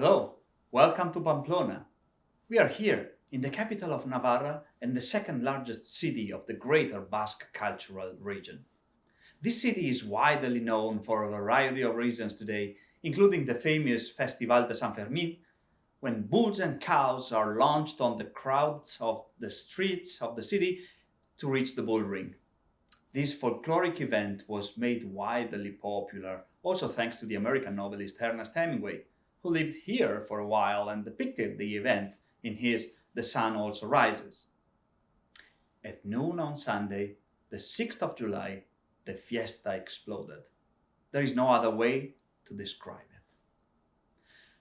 Hello, welcome to Pamplona. We are here in the capital of Navarra and the second largest city of the greater Basque cultural region. This city is widely known for a variety of reasons today, including the famous Festival de San Fermin, when bulls and cows are launched on the crowds of the streets of the city to reach the bull ring. This folkloric event was made widely popular, also thanks to the American novelist Ernest Hemingway, who lived here for a while and depicted the event in his The Sun Also Rises. At noon on Sunday, the 6th of July, the fiesta exploded. There is no other way to describe it.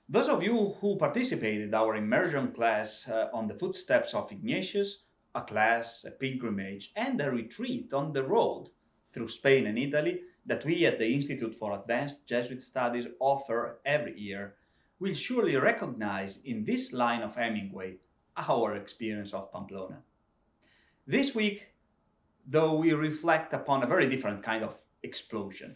Those of you who participated in our immersion class on the footsteps of Ignatius, a class, a pilgrimage, and a retreat on the road through Spain and Italy that we at the Institute for Advanced Jesuit Studies offer every year, will surely recognize in this line of Hemingway our experience of Pamplona. This week, though, we reflect upon a very different kind of explosion.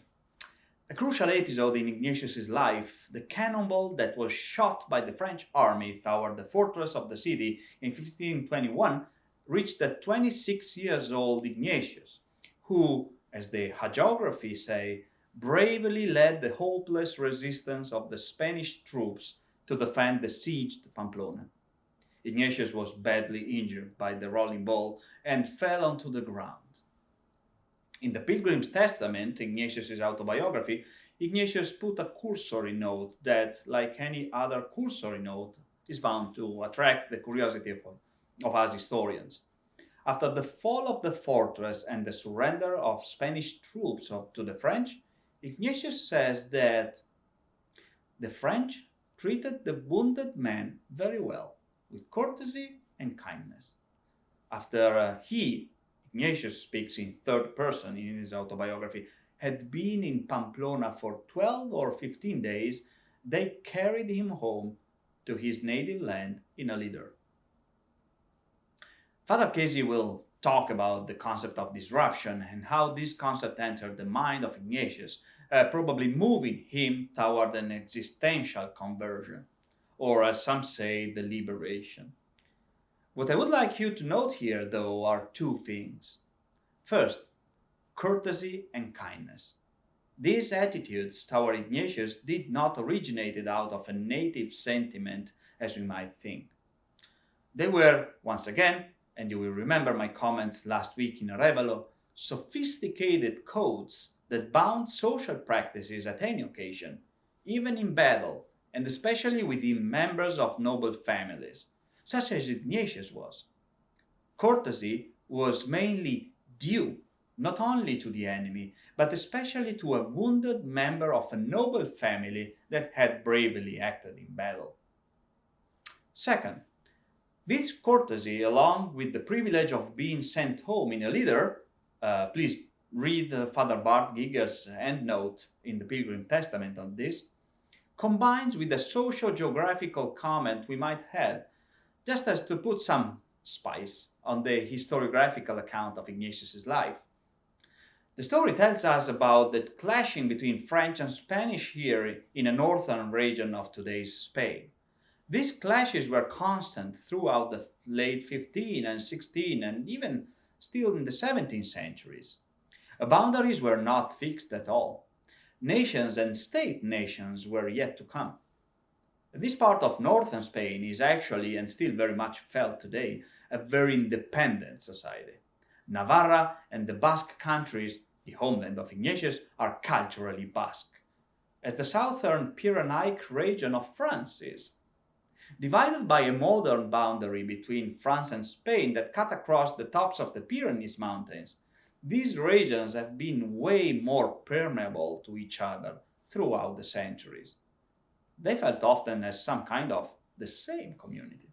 A crucial episode in Ignatius' life, the cannonball that was shot by the French army toward the fortress of the city in 1521, reached the 26 years old Ignatius, who, as the hagiography say, bravely led the hopeless resistance of the Spanish troops to defend the sieged Pamplona. Ignatius was badly injured by the rolling ball and fell onto the ground. In the Pilgrim's Testament, Ignatius' autobiography, Ignatius put a cursory note that, like any other cursory note, is bound to attract the curiosity of us historians. After the fall of the fortress and the surrender of Spanish troops to the French, Ignatius says that the French treated the wounded man very well, with courtesy and kindness. After Ignatius speaks in third person in his autobiography, had been in Pamplona for 12 or 15 days, they carried him home to his native land in a litter. Father Casey will talk about the concept of disruption and how this concept entered the mind of Ignatius, probably moving him toward an existential conversion, or as some say, the liberation. What I would like you to note here, though, are two things. First, courtesy and kindness. These attitudes toward Ignatius did not originate out of a native sentiment, as we might think. They were, once again, and you will remember my comments last week in Arevalo, sophisticated codes that bound social practices at any occasion, even in battle, and especially within members of noble families, such as Ignatius was. Courtesy was mainly due not only to the enemy, but especially to a wounded member of a noble family that had bravely acted in battle. Second, this courtesy, along with the privilege of being sent home in a litter, please read Father Bart Giger's endnote in the Pilgrim Testament on this, combines with the socio-geographical comment we might have, just as to put some spice on the historiographical account of Ignatius' life. The story tells us about the clashing between French and Spanish here in a northern region of today's Spain. These clashes were constant throughout the late 15th and 16th and even still in the 17th centuries. Boundaries were not fixed at all. Nations and state-nations were yet to come. This part of northern Spain is actually, and still very much felt today, a very independent society. Navarra and the Basque countries, the homeland of Ignatius, are culturally Basque, as the southern Pyrenees region of France is. Divided by a modern boundary between France and Spain that cut across the tops of the Pyrenees mountains, these regions have been way more permeable to each other throughout the centuries. They felt often as some kind of the same community.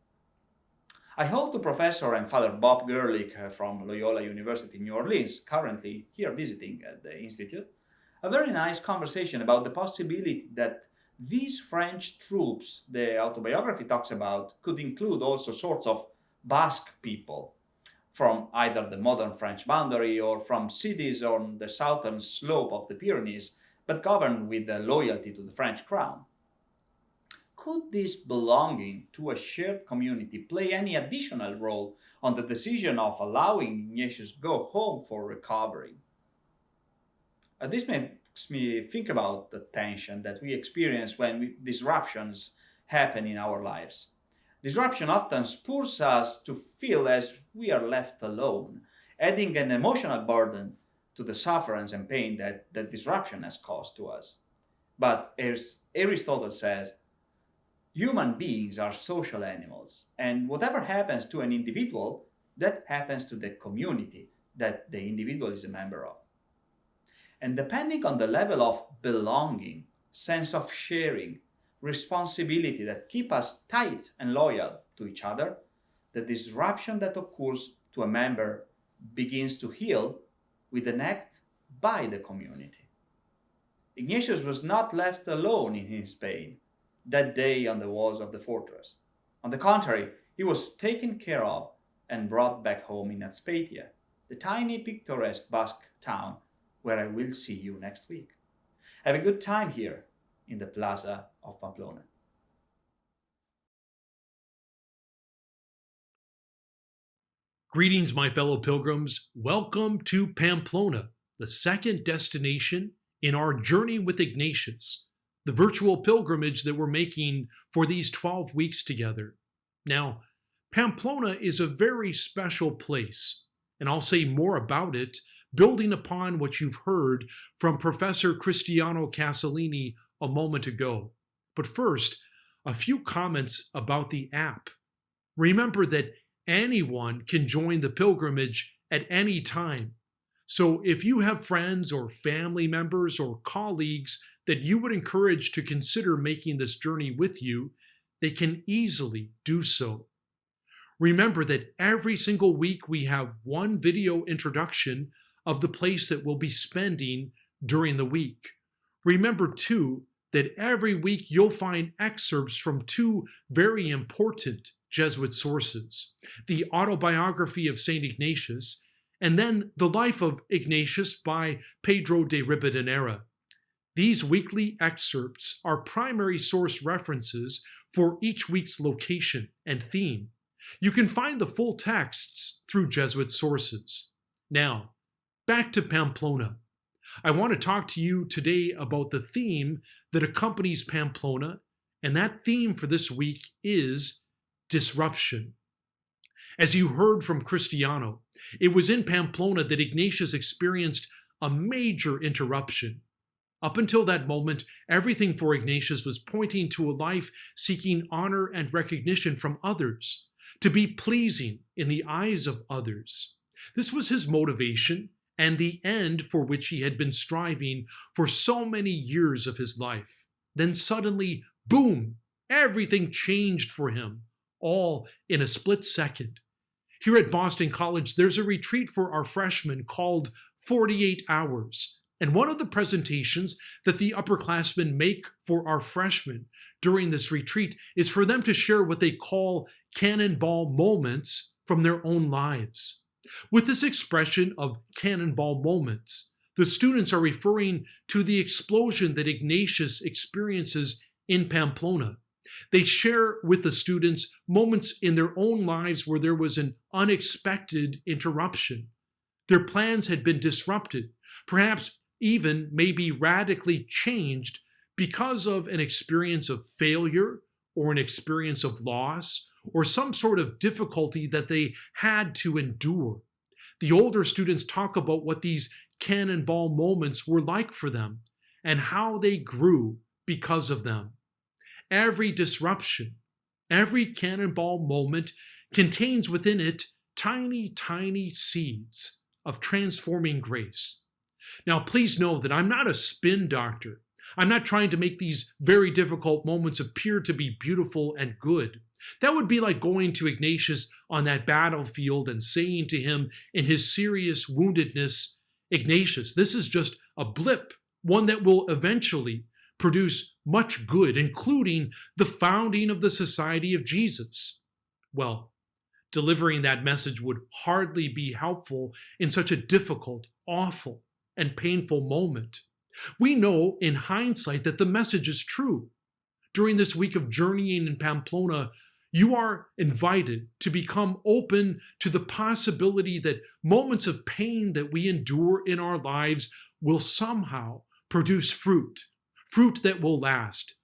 I hope to Professor and Father Bob Gerlich from Loyola University New Orleans, currently here visiting at the Institute, a very nice conversation about the possibility that these French troops the autobiography talks about could include also sorts of Basque people from either the modern French boundary or from cities on the southern slope of the Pyrenees, but governed with a loyalty to the French crown. could this belonging to a shared community play any additional role on the decision of allowing Ignatius go home for recovery? This makes me think about the tension that we experience when disruptions happen in our lives. Disruption often spurs us to feel as we are left alone, adding an emotional burden to the sufferance and pain that the disruption has caused to us. But as Aristotle says, human beings are social animals, and whatever happens to an individual, that happens to the community that the individual is a member of. And depending on the level of belonging, sense of sharing, responsibility that keep us tight and loyal to each other, the disruption that occurs to a member begins to heal with an act by the community. Ignatius was not left alone in his pain that day on the walls of the fortress. On the contrary, he was taken care of and brought back home in Azpeitia, the tiny picturesque Basque town where I will see you next week. Have a good time here in the plaza of Pamplona. Greetings, my fellow pilgrims. Welcome to Pamplona, the second destination in our journey with Ignatius, the virtual pilgrimage that we're making for these 12 weeks together. Now, Pamplona is a very special place, and I'll say more about it, building upon what you've heard from Professor Cristiano Casalini a moment ago. But first, a few comments about the app. Remember that anyone can join the pilgrimage at any time. So if you have friends or family members or colleagues that you would encourage to consider making this journey with you, they can easily do so. Remember that every single week we have one video introduction of the place that we'll be spending during the week. Remember too that every week you'll find excerpts from two very important Jesuit sources, the autobiography of St. Ignatius, and then the life of Ignatius by Pedro de Ribadeneyra. These weekly excerpts are primary source references for each week's location and theme. You can find the full texts through Jesuit sources. Now, back to Pamplona. I want to talk to you today about the theme that accompanies Pamplona, and that theme for this week is disruption. As you heard from Cristiano, it was in Pamplona that Ignatius experienced a major interruption. Up until that moment, everything for Ignatius was pointing to a life seeking honor and recognition from others, to be pleasing in the eyes of others. This was his motivation and the end for which he had been striving for so many years of his life. Then suddenly, boom, everything changed for him, all in a split second. Here at Boston College, there's a retreat for our freshmen called 48 Hours. And one of the presentations that the upperclassmen make for our freshmen during this retreat is for them to share what they call Cannonball Moments from their own lives. With this expression of Cannonball Moments, the students are referring to the explosion that Ignatius experiences in Pamplona. They share with the students moments in their own lives where there was an unexpected interruption. Their plans had been disrupted, perhaps even maybe radically changed because of an experience of failure or an experience of loss or some sort of difficulty that they had to endure. The older students talk about what these cannonball moments were like for them and how they grew because of them. Every disruption, every cannonball moment contains within it tiny, tiny seeds of transforming grace. Now, please know that I'm not a spin doctor. I'm not trying to make these very difficult moments appear to be beautiful and good. That would be like going to Ignatius on that battlefield and saying to him in his serious woundedness, Ignatius, this is just a blip, one that will eventually produce much good, including the founding of the Society of Jesus. Well, delivering that message would hardly be helpful in such a difficult, awful, and painful moment. We know in hindsight that the message is true. During this week of journeying in Pamplona, you are invited to become open to the possibility that moments of pain that we endure in our lives will somehow produce fruit that will last.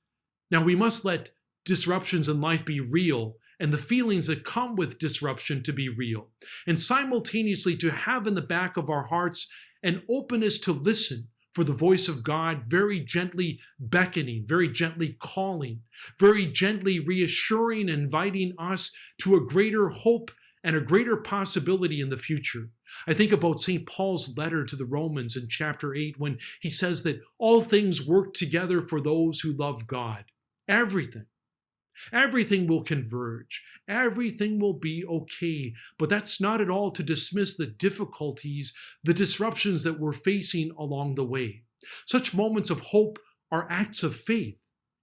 Now, we must let disruptions in life be real and the feelings that come with disruption to be real, and simultaneously to have in the back of our hearts an openness to listen for the voice of God, very gently beckoning, very gently calling, very gently reassuring, inviting us to a greater hope and a greater possibility in the future. I think about St. Paul's letter to the Romans in chapter 8 when he says that all things work together for those who love God. Everything will converge. Everything will be okay. But that's not at all to dismiss the difficulties, the disruptions that we're facing along the way. Such moments of hope are acts of faith.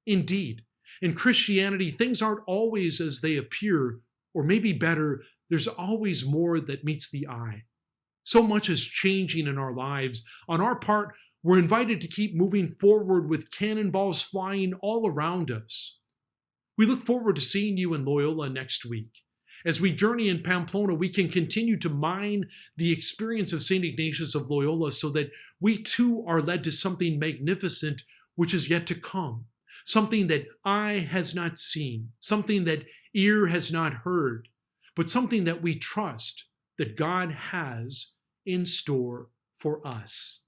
Indeed, in Christianity, things aren't always as they appear, or maybe better, there's always more that meets the eye. So much is changing in our lives. On our part, we're invited to keep moving forward with cannonballs flying all around us. We look forward to seeing you in Loyola next week. As we journey in Pamplona, we can continue to mine the experience of St. Ignatius of Loyola so that we too are led to something magnificent which is yet to come, something that eye has not seen, something that ear has not heard, but something that we trust that God has in store for us.